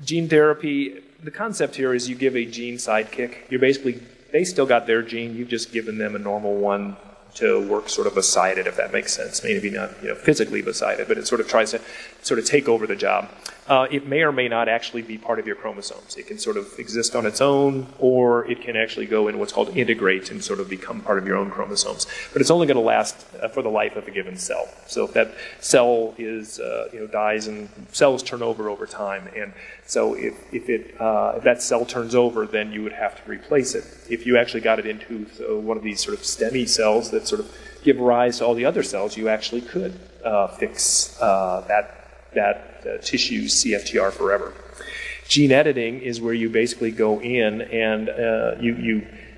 gene therapy, the concept here is you give a gene sidekick. You're basically, they still got their gene. You've just given them a normal one to work sort of beside it, if that makes sense. Maybe not, physically beside it, but it sort of tries to sort of take over the job. It may or may not actually be part of your chromosomes. It can sort of exist on its own, or it can actually go in what's called integrate and sort of become part of your own chromosomes. But it's only going to last for the life of a given cell. So if that cell is, dies, and cells turn over time, and so if that cell turns over, then you would have to replace it. If you actually got it into one of these sort of STEMI cells that sort of give rise to all the other cells, you actually could fix that tissue's CFTR forever. Gene editing is where you basically go in and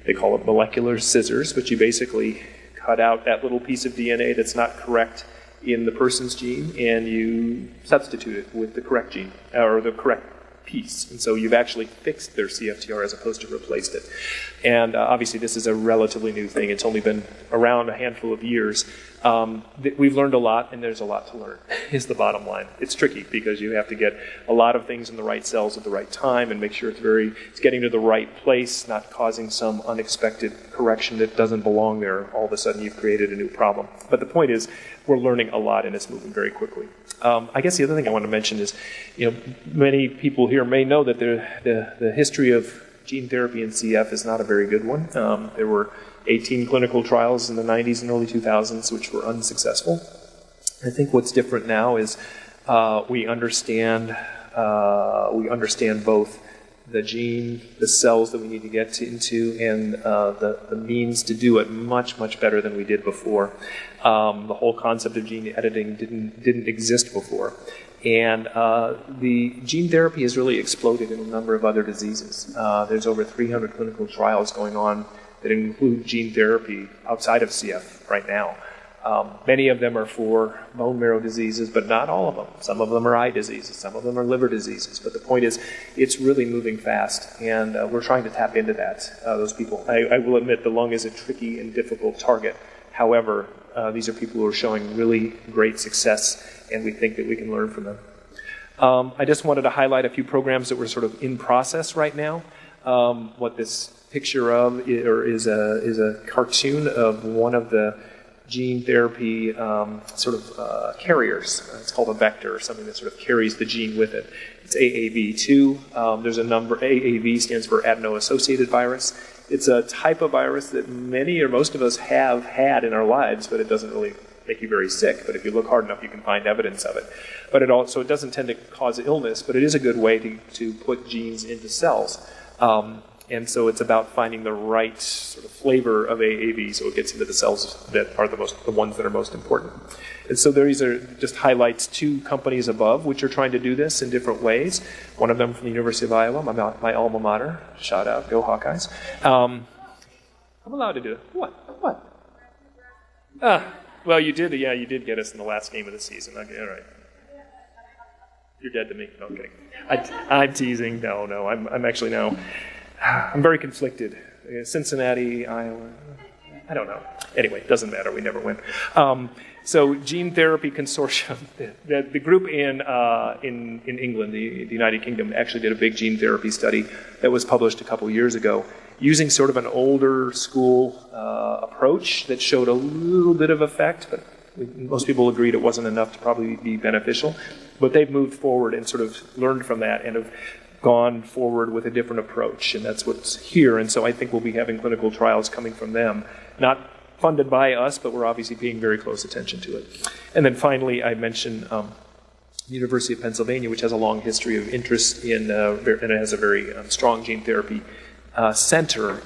they call it molecular scissors, but you basically cut out that little piece of DNA that's not correct in the person's gene, and you substitute it with the correct gene, or the correct piece. And so you've actually fixed their CFTR as opposed to replaced it. And obviously this is a relatively new thing. It's only been around a handful of years. We've learned a lot, and there's a lot to learn, is the bottom line. It's tricky because you have to get a lot of things in the right cells at the right time and make sure it's getting to the right place, not causing some unexpected correction that doesn't belong there. All of a sudden you've created a new problem. But the point is, we're learning a lot, and it's moving very quickly. I guess the other thing I want to mention is, many people here may know that the history of gene therapy in CF is not a very good one. There were 18 clinical trials in the 90s and early 2000s which were unsuccessful. I think what's different now is we understand both the gene, the cells that we need to get into, and the means to do it much, much better than we did before. The whole concept of gene editing didn't exist before. And the gene therapy has really exploded in a number of other diseases. There's over 300 clinical trials going on that include gene therapy outside of CF right now. Many of them are for bone marrow diseases, but not all of them. Some of them are eye diseases, some of them are liver diseases. But the point is, it's really moving fast, and we're trying to tap into those people. I will admit the lung is a tricky and difficult target. However, these are people who are showing really great success, and we think that we can learn from them. I just wanted to highlight a few programs that were sort of in process right now. What this picture of is a cartoon of one of the gene therapy carriers. It's called a vector, something that sort of carries the gene with it. It's AAV2. There's a number. AAV stands for adeno-associated virus. It's a type of virus that many or most of us have had in our lives, but it doesn't really make you very sick. But if you look hard enough, you can find evidence of it. But it doesn't tend to cause illness, but it is a good way to put genes into cells. And so it's about finding the right sort of flavor of AAV so it gets into the cells that are the ones that are most important. And so these are just highlights two companies above which are trying to do this in different ways. One of them from the University of Iowa, my alma mater. Shout out, go Hawkeyes. I'm allowed to do it. What? Well, you did get us in the last game of the season. Okay, all right. You're dead to me. No, I'm kidding. I'm teasing. No, I'm actually now... I'm very conflicted. Cincinnati, Iowa, I don't know. Anyway, it doesn't matter. We never win. So Gene Therapy Consortium, the group in England, the United Kingdom, actually did a big gene therapy study that was published a couple years ago using sort of an older school approach that showed a little bit of effect, but most people agreed it wasn't enough to probably be beneficial. But they've moved forward and sort of learned from that and have gone forward with a different approach, and that's what's here. And so I think we'll be having clinical trials coming from them, not funded by us, but we're obviously paying very close attention to it. And then finally, I mentioned the University of Pennsylvania, which has a long history of interest in, and it has a very strong gene therapy center.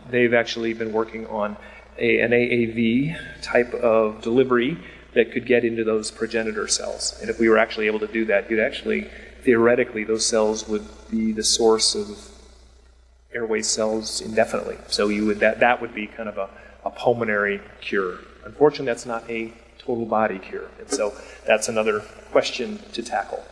They've actually been working on an AAV type of delivery that could get into those progenitor cells. And if we were actually able to do that, you'd actually, theoretically, those cells would be the source of airway cells indefinitely. So that would be kind of a pulmonary cure. Unfortunately, that's not a total body cure. And so that's another question to tackle.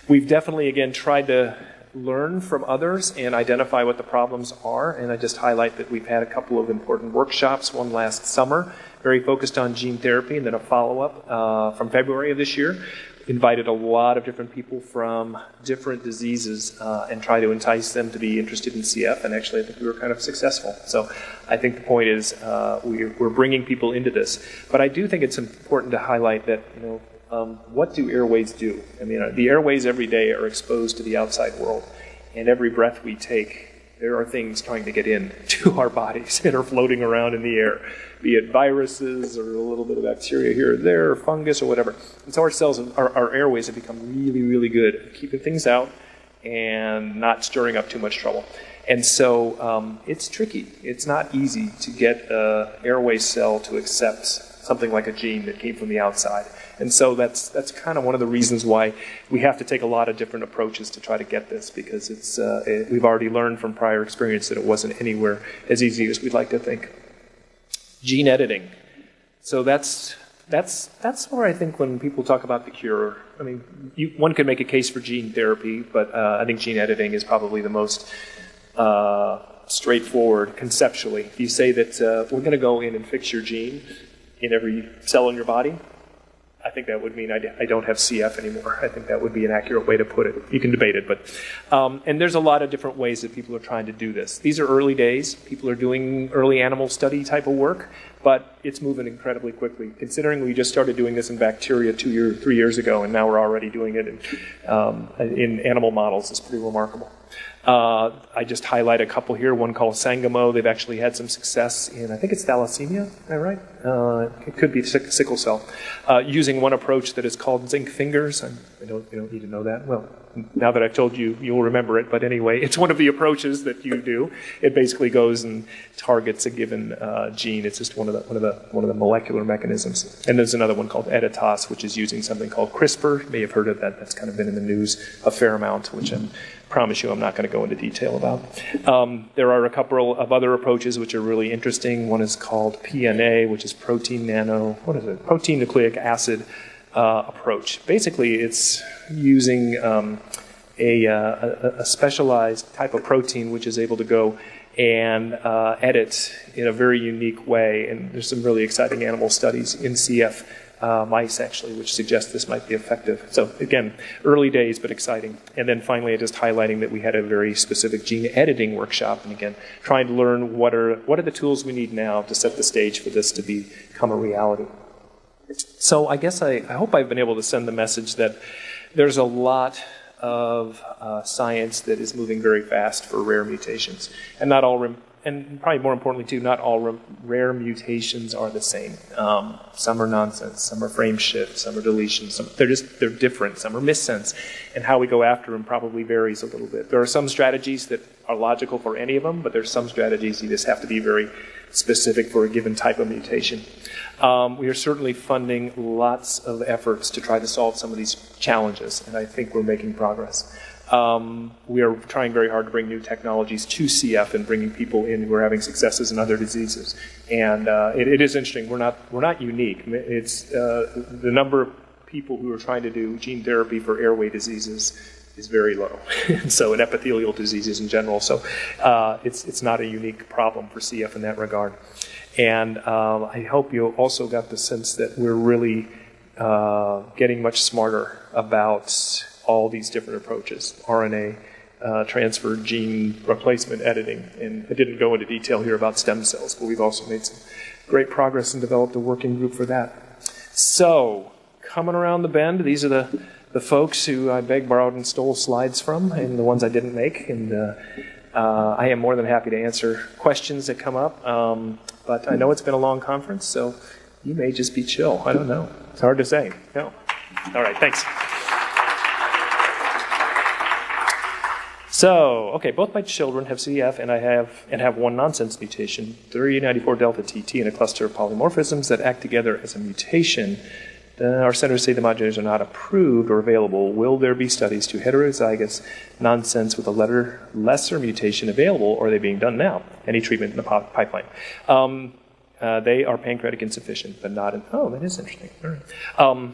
We've definitely, again, tried to learn from others and identify what the problems are. And I just highlight that we've had a couple of important workshops, one last summer, very focused on gene therapy, and then a follow-up from February of this year. Invited a lot of different people from different diseases and try to entice them to be interested in CF, and actually I think we were kind of successful. So I think the point is we're bringing people into this. But I do think it's important to highlight that, what do airways do? I mean, the airways every day are exposed to the outside world, and every breath we take, there are things trying to get into our bodies that are floating around in the air, be it viruses or a little bit of bacteria here or there, or fungus or whatever. And so our cells, our airways have become really, really good at keeping things out and not stirring up too much trouble. And so it's tricky. It's not easy to get an airway cell to accept something like a gene that came from the outside. And so that's kind of one of the reasons why we have to take a lot of different approaches to try to get this, because we've already learned from prior experience that it wasn't anywhere as easy as we'd like to think. Gene editing. So that's where I think when people talk about the cure, I mean, one could make a case for gene therapy, but I think gene editing is probably the most straightforward conceptually. If you say that we're going to go in and fix your gene in every cell in your body, I think that would mean I don't have CF anymore. I think that would be an accurate way to put it. You can debate it, but and there's a lot of different ways that people are trying to do this. These are early days. People are doing early animal study type of work, but it's moving incredibly quickly. Considering we just started doing this in bacteria 3 years ago, and now we're already doing it in animal models, it's pretty remarkable. I just highlight a couple here. One called Sangamo. They've actually had some success in, I think it's thalassemia, is that right? It could be sickle cell. Using one approach that is called zinc fingers. You don't need to know that. Well, now that I've told you, you'll remember it. But anyway, it's one of the approaches that you do. It basically goes and targets a given gene. It's just one of the molecular mechanisms. And there's another one called Editas, which is using something called CRISPR. You may have heard of that. That's kind of been in the news a fair amount, which I promise you I'm not going to go into detail about. There are a couple of other approaches which are really interesting. One is called PNA, which is protein nucleic acid approach. Basically, it's using a specialized type of protein which is able to go and edit in a very unique way. And there's some really exciting animal studies in CF mice, actually, which suggest this might be effective. So, again, early days, but exciting. And then finally, just highlighting that we had a very specific gene editing workshop, and again, trying to learn what are the tools we need now to set the stage for this to become a reality. So I guess I hope I've been able to send the message that there's a lot of science that is moving very fast for rare mutations, and not all and probably more importantly, too, not all rare mutations are the same. Some are nonsense, some are frame shift, some are deletions, they're different, some are missense, and how we go after them probably varies a little bit. There are some strategies that are logical for any of them, but there's some strategies you just have to be very specific for a given type of mutation. We are certainly funding lots of efforts to try to solve some of these challenges, and I think we're making progress. We are trying very hard to bring new technologies to CF and bringing people in who are having successes in other diseases. And it is interesting. We're not unique. It's the number of people who are trying to do gene therapy for airway diseases is very low. So, in epithelial diseases in general. So, it's not a unique problem for CF in that regard. And I hope you also got the sense that we're really getting much smarter about all these different approaches, RNA transfer, gene replacement, editing. And I didn't go into detail here about stem cells, but we've also made some great progress and developed a working group for that. So, coming around the bend, these are the folks who I begged, borrowed, and stole slides from, and the ones I didn't make. And I am more than happy to answer questions that come up. But I know it's been a long conference, so you may just be chill. I don't know. It's hard to say. No. All right, thanks. So, okay, both my children have CF, and I have one nonsense mutation, 394 delta TT, and a cluster of polymorphisms that act together as a mutation. Our centers say the modulators are not approved or available. Will there be studies to heterozygous nonsense with a lesser mutation available, or are they being done now? Any treatment in the pipeline? They are pancreatic insufficient, but not in... Oh, that is interesting. All right.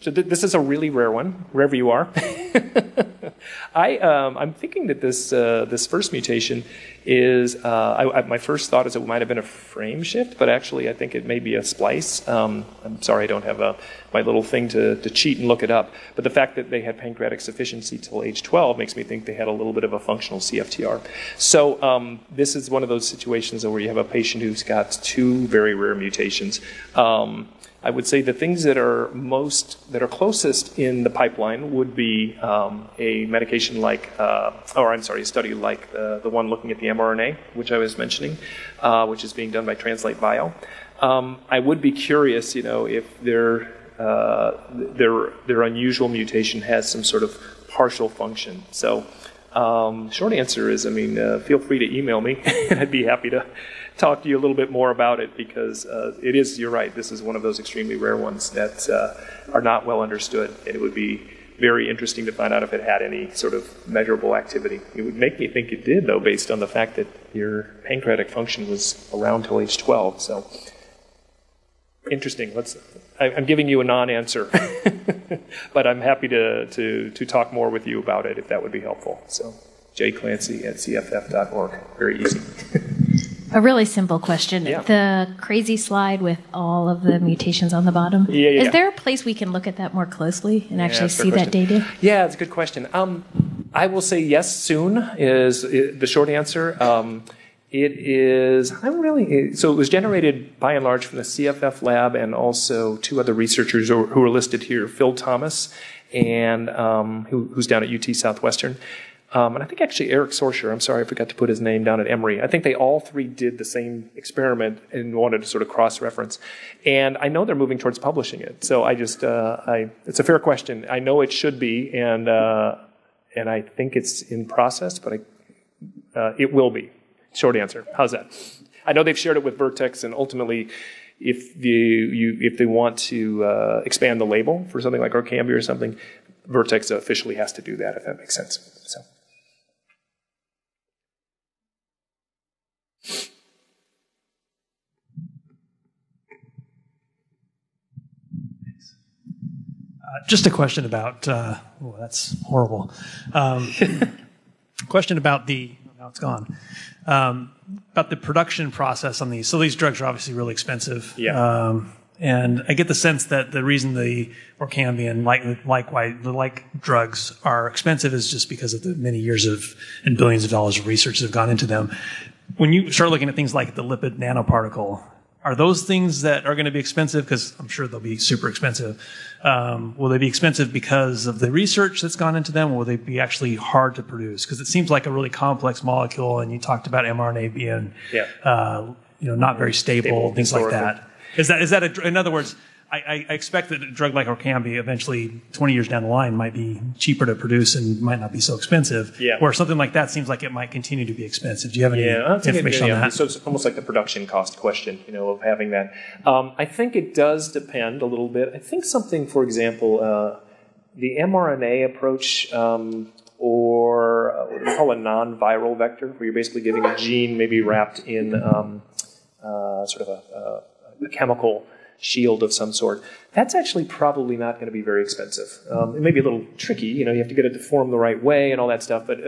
So this is a really rare one, wherever you are. I'm thinking that this first mutation is, my first thought is it might have been a frame shift, but actually I think it may be a splice. I'm sorry I don't have my little thing to cheat and look it up, but the fact that they had pancreatic sufficiency till age 12 makes me think they had a little bit of a functional CFTR. So this is one of those situations where you have a patient who's got two very rare mutations. I would say the things that are closest in the pipeline would be a medication like, a study like the one looking at the mRNA, which I was mentioning, which is being done by Translate Bio. I would be curious, if their unusual mutation has some sort of partial function. So, short answer is, feel free to email me, and I'd be happy to talk to you a little bit more about it, because you're right, this is one of those extremely rare ones that are not well understood, and it would be very interesting to find out if it had any sort of measurable activity. It would make me think it did, though, based on the fact that your pancreatic function was around till age 12. So, interesting. I'm giving you a non-answer, but I'm happy to talk more with you about it if that would be helpful. So, jclancy@cff.org. Very easy. A really simple question. Yeah. The crazy slide with all of the mutations on the bottom. Yeah. Is there a place we can look at that more closely and actually That's a see good that data? Yeah, it's a good question. I will say yes soon is the short answer. It is, so it was generated by and large from the CFF lab and also two other researchers who are listed here, Phil Thomas and who's down at UT Southwestern. And I think actually Eric Sorscher, I'm sorry I forgot to put his name down at Emory. I think they all three did the same experiment and wanted to sort of cross-reference. And I know they're moving towards publishing it. So it's a fair question. I know it should be, and I think it's in process, but it will be. Short answer. How's that? I know they've shared it with Vertex, and ultimately, if they want to expand the label for something like Orkambi or something, Vertex officially has to do that, if that makes sense. So. Just a question about, that's horrible. Question about now it's gone, about the production process on these. So these drugs are obviously really expensive. Yeah. And I get the sense that the reason the Orkambi and like drugs are expensive is just because of the many years and billions of dollars of research that have gone into them. When you start looking at things like the lipid nanoparticle, are those things that are going to be expensive? Because I'm sure they'll be super expensive. Will they be expensive because of the research that's gone into them, or will they be actually hard to produce? Because it seems like a really complex molecule, and you talked about mRNA being, not very stable, things like that. Is that in other words, I expect that a drug like Orkambi eventually, 20 years down the line, might be cheaper to produce and might not be so expensive. Yeah. Where something like that seems like it might continue to be expensive. Do you have any information on that? So it's almost like the production cost question, of having that. I think it does depend a little bit. I think something, for example, the mRNA approach, or what we call a non-viral vector, where you're basically giving a gene maybe wrapped in sort of a chemical shield of some sort. That's actually probably not going to be very expensive. It may be a little tricky, you have to get it to form the right way and all that stuff, but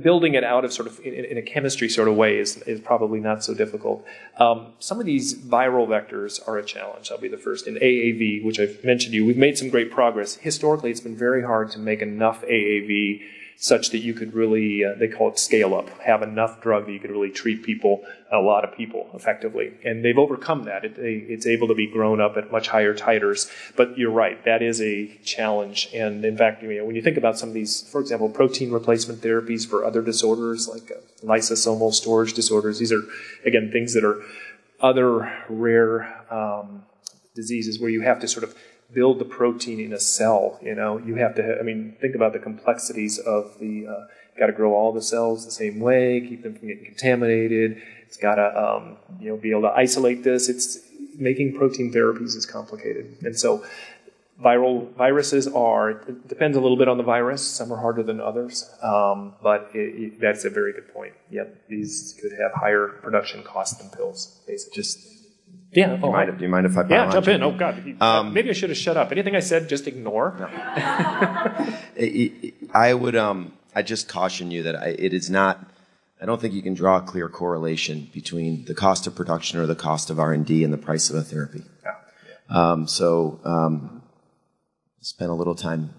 building it out of sort of in a chemistry sort of way is probably not so difficult. Some of these viral vectors are a challenge. I'll be the first. In AAV, which I've mentioned to you, we've made some great progress. Historically, it's been very hard to make enough AAV such that you could really, they call it scale up, have enough drug that you could really treat people, a lot of people, effectively. And they've overcome that. It's able to be grown up at much higher titers. But you're right, that is a challenge. And in fact, when you think about some of these, for example, protein replacement therapies for other disorders, like lysosomal storage disorders, these are, again, things that are other rare diseases where you have to sort of build the protein in a cell. You have to, think about the complexities of got to grow all the cells the same way, keep them from getting contaminated. It's got to, be able to isolate this. It's making protein therapies is complicated. And so viruses it depends a little bit on the virus. Some are harder than others. But that's a very good point. Yep. These could have higher production costs than pills, basically. Yeah. Do you mind if I pile Yeah, on, jump in. JP? Oh, God. Maybe I should have shut up. Anything I said, just ignore. No. I would, I just caution you that it is not, I don't think you can draw a clear correlation between the cost of production or the cost of R&D and the price of a therapy. Yeah. Spent a little time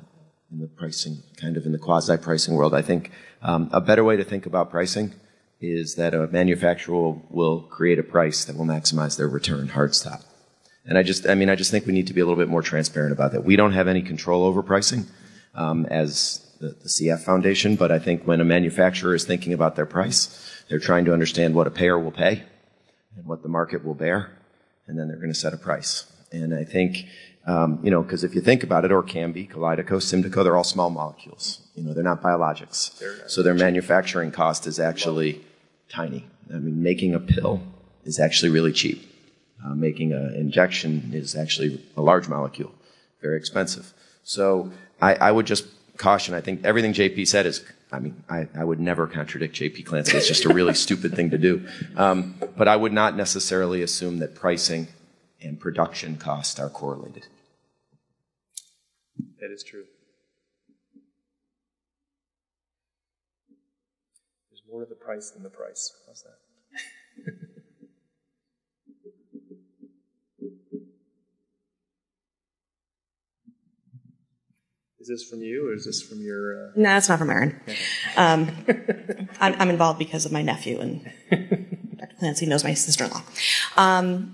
in the pricing, kind of in the quasi-pricing world. I think a better way to think about pricing is that a manufacturer will create a price that will maximize their return, hard stop. And I just think we need to be a little bit more transparent about that. We don't have any control over pricing as the CF Foundation, but I think when a manufacturer is thinking about their price, they're trying to understand what a payer will pay and what the market will bear, and then they're going to set a price. And I think, because if you think about it, Orkambi, Kalydeco, Symdeko, they're all small molecules. They're not biologics. So their manufacturing cost is actually tiny. I mean, making a pill is actually really cheap. Making an injection is actually a large molecule, very expensive. So I would just caution, I think everything JP said is, I would never contradict JP Clancy. It's just a really stupid thing to do. But I would not necessarily assume that pricing and production cost are correlated. That is true. There's more to the price than the price. How's that? Is this from you, or is this from your... No, it's not from Aaron. I'm involved because of my nephew, and Dr. Clancy knows my sister-in-law.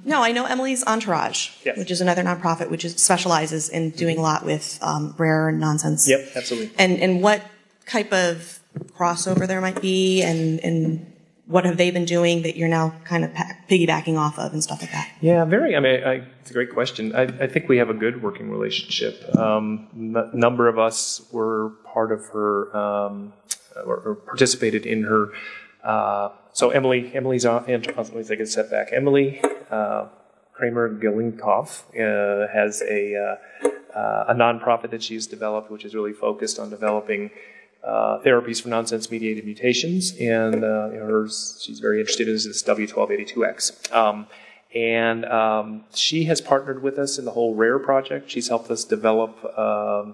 No, I know Emily's Entourage, yes, which is another nonprofit which specializes in doing a lot with rare nonsense. Yep, absolutely. And what type of crossover there might be, and what have they been doing that you're now kind of piggybacking off of and stuff like that? Yeah, it's a great question. I think we have a good working relationship. Number of us were part of her, or participated in her. So Emily's on, let me take a step back. Emily Kramer Gillinkopf has a nonprofit that she's developed, which is really focused on developing therapies for nonsense-mediated mutations, and she's very interested in this W1282X. She has partnered with us in the whole RARE project. She's helped us develop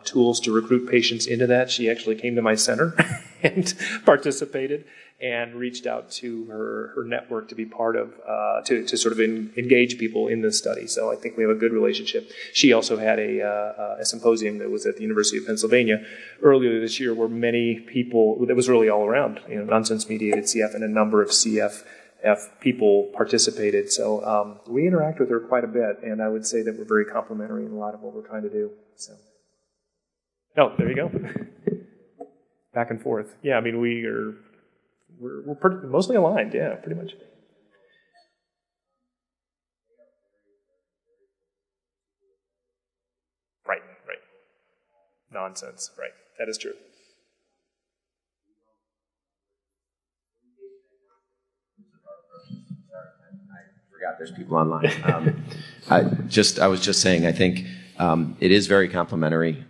tools to recruit patients into that. She actually came to my center and participated and reached out to her network to be part of, to sort of engage people in this study. So I think we have a good relationship. She also had a symposium that was at the University of Pennsylvania earlier this year where many people, that was really all around, nonsense-mediated CF, and a number of CF people participated. So we interact with her quite a bit, and I would say that we're very complementary in a lot of what we're trying to do. So, oh, there you go. Back and forth. Yeah, we're mostly aligned. Yeah, pretty much. Right. Nonsense. Right. That is true. There's people online. I was just saying, I think it is very complimentary.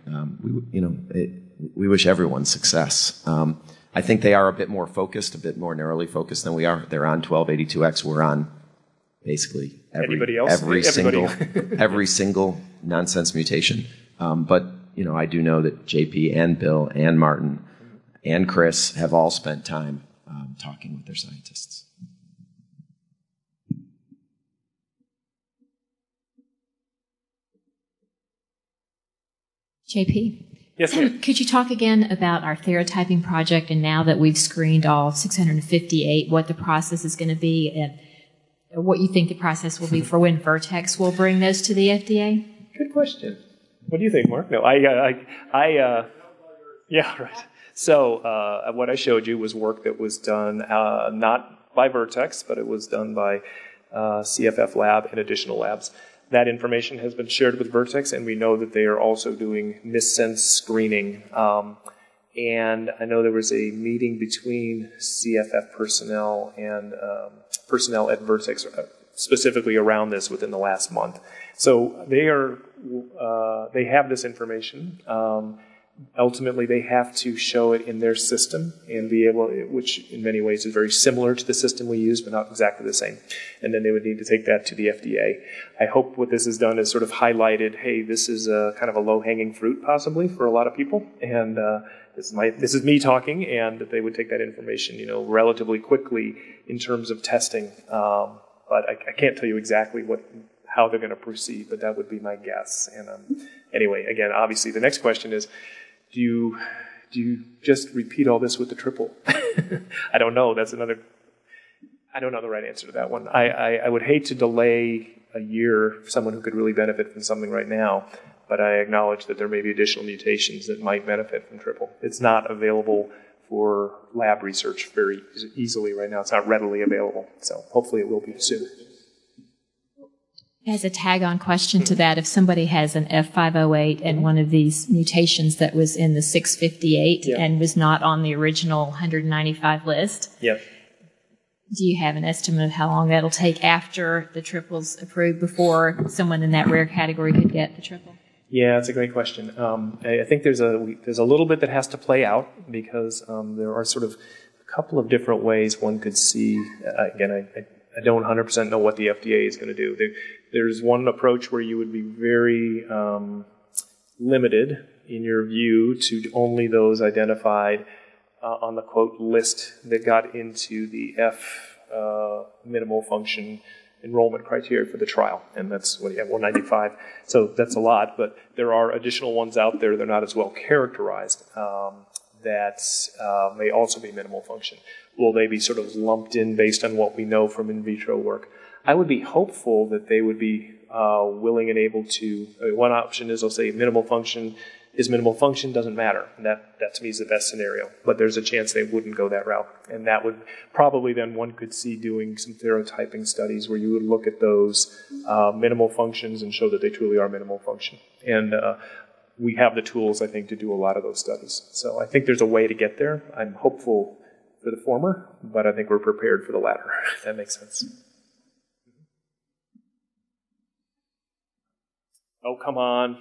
We wish everyone success. I think they are a bit more focused, a bit more narrowly focused than we are. They're on 1282X. We're on basically every single nonsense mutation. But I do know that JP and Bill and Martin and Chris have all spent time talking with their scientists. JP? Yes, ma'am. Could you talk again about our therapeutic project, and now that we've screened all 658, what the process is going to be, and what you think the process will be for when Vertex will bring those to the FDA? Good question. What do you think, Mark? No, yeah, right. So what I showed you was work that was done not by Vertex, but it was done by CFF Lab and additional labs. That information has been shared with Vertex, and we know that they are also doing missense screening. And I know there was a meeting between CFF personnel and personnel at Vertex, specifically around this within the last month. So they have this information. Ultimately, they have to show it in their system and be able, which in many ways is very similar to the system we use, but not exactly the same. And then they would need to take that to the FDA. I hope what this has done is sort of highlighted, hey, this is a kind of a low-hanging fruit possibly for a lot of people, and this is me talking, and that they would take that information, relatively quickly in terms of testing. But I can't tell you exactly how they're going to proceed, but that would be my guess. And anyway, again, obviously, the next question is, do you just repeat all this with the triple? I don't know. I don't know the right answer to that one. I would hate to delay a year for someone who could really benefit from something right now, but I acknowledge that there may be additional mutations that might benefit from triple. It's not available for lab research very easily right now. It's not readily available. So hopefully it will be soon. As a tag-on question to that, if somebody has an F508 and one of these mutations that was in the 658 and was not on the original 195 list, do you have an estimate of how long that'll take after the triple's approved before someone in that rare category could get the triple? Yeah, that's a great question. I think there's a little bit that has to play out because there are sort of a couple of different ways one could see. Again, I don't 100% know what the FDA is going to do. There's one approach where you would be very limited in your view to only those identified on the quote list that got into the F minimal function enrollment criteria for the trial, and that's 195. So that's a lot, but there are additional ones out there that are not as well characterized that may also be minimal function. Will they be sort of lumped in based on what we know from in vitro work? I would be hopeful that they would be willing and able to. One option is they'll say minimal function is minimal function, doesn't matter. And that to me is the best scenario. But there's a chance they wouldn't go that route. And that would probably then one could see doing some serotyping studies where you would look at those minimal functions and show that they truly are minimal function. And we have the tools, I think, to do a lot of those studies. So I think there's a way to get there. I'm hopeful for the former, but I think we're prepared for the latter, if that makes sense. Oh, come on.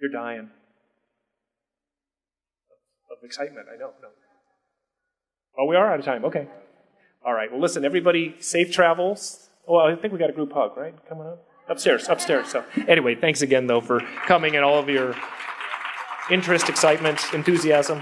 You're dying. Of excitement, I know. No. Oh, we are out of time. Okay. All right. Well, listen, everybody, safe travels. Oh, I think we got a group hug, right? Coming up? Upstairs. So anyway, thanks again, though, for coming and all of your interest, excitement, enthusiasm.